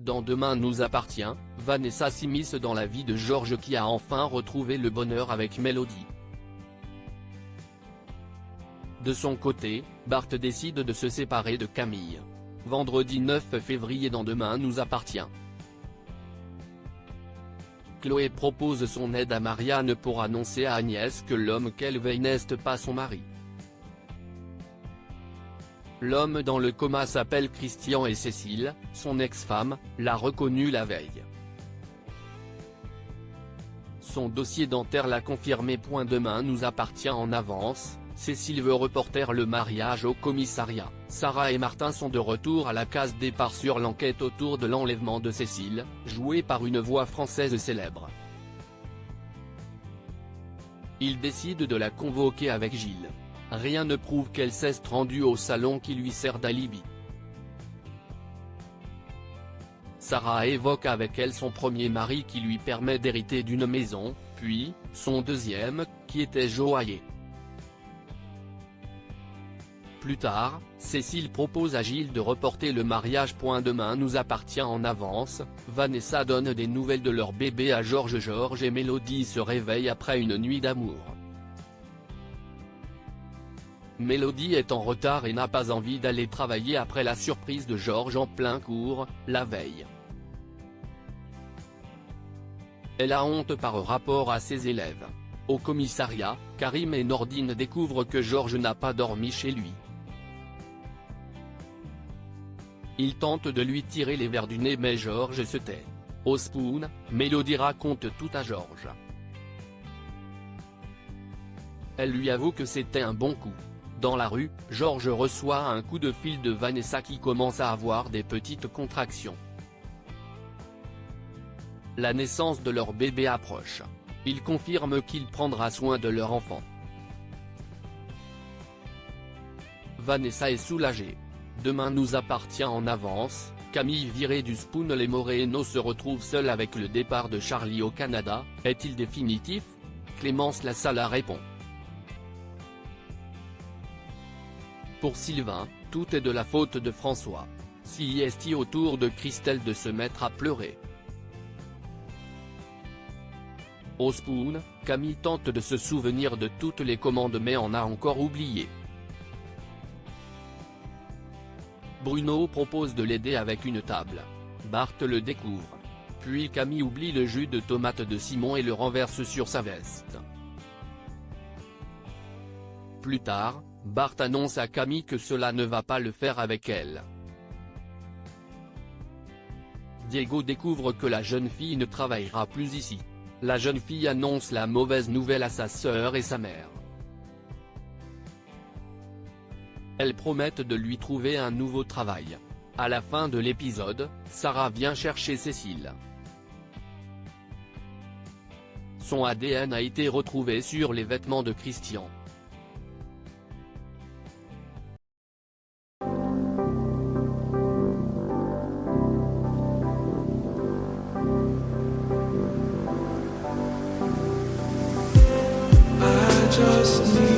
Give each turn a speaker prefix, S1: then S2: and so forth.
S1: Dans Demain nous appartient, Vanessa s'immisce dans la vie de Georges qui a enfin retrouvé le bonheur avec Mélodie. De son côté, Bart décide de se séparer de Camille. Vendredi 9 février dans Demain nous appartient. Chloé propose son aide à Marianne pour annoncer à Agnès que l'homme qu'elle veille n'est pas son mari. L'homme dans le coma s'appelle Christian et Cécile, son ex-femme, l'a reconnu la veille. Son dossier dentaire l'a confirmé. Demain nous appartient en avance, Cécile veut reporter le mariage au commissariat. Sarah et Martin sont de retour à la case départ sur l'enquête autour de l'enlèvement de Cécile, jouée par une voix française célèbre. Ils décident de la convoquer avec Gilles. Rien ne prouve qu'elle s'est rendue au salon qui lui sert d'alibi. Sarah évoque avec elle son premier mari qui lui permet d'hériter d'une maison, puis, son deuxième, qui était joaillier. Plus tard, Cécile propose à Gilles de reporter le mariage. Demain nous appartient en avance, Vanessa donne des nouvelles de leur bébé à Georges et Mélodie se réveille après une nuit d'amour. Mélodie est en retard et n'a pas envie d'aller travailler après la surprise de Georges en plein cours, la veille. Elle a honte par rapport à ses élèves. Au commissariat, Karim et Nordine découvrent que Georges n'a pas dormi chez lui. Ils tentent de lui tirer les vers du nez mais Georges se tait. Au Spoon, Mélodie raconte tout à Georges. Elle lui avoue que c'était un bon coup. Dans la rue, Georges reçoit un coup de fil de Vanessa qui commence à avoir des petites contractions. La naissance de leur bébé approche. Il confirme qu'il prendra soin de leur enfant. Vanessa est soulagée. Demain nous appartient en avance, Camille virée du Spoon. Les Moreno se retrouvent seuls avec le départ de Charlie au Canada, est-il définitif? Clémence Lassalle répond. Pour Sylvain, tout est de la faute de François. Si est-il au tour de Christelle de se mettre à pleurer. Au Spoon, Camille tente de se souvenir de toutes les commandes mais en a encore oublié. Bruno propose de l'aider avec une table. Bart le découvre. Puis Camille oublie le jus de tomate de Simon et le renverse sur sa veste. Plus tard, Bart annonce à Camille que cela ne va pas le faire avec elle. Diego découvre que la jeune fille ne travaillera plus ici. La jeune fille annonce la mauvaise nouvelle à sa sœur et sa mère. Elles promettent de lui trouver un nouveau travail. À la fin de l'épisode, Sarah vient chercher Cécile. Son ADN a été retrouvé sur les vêtements de Christian.
S2: Just need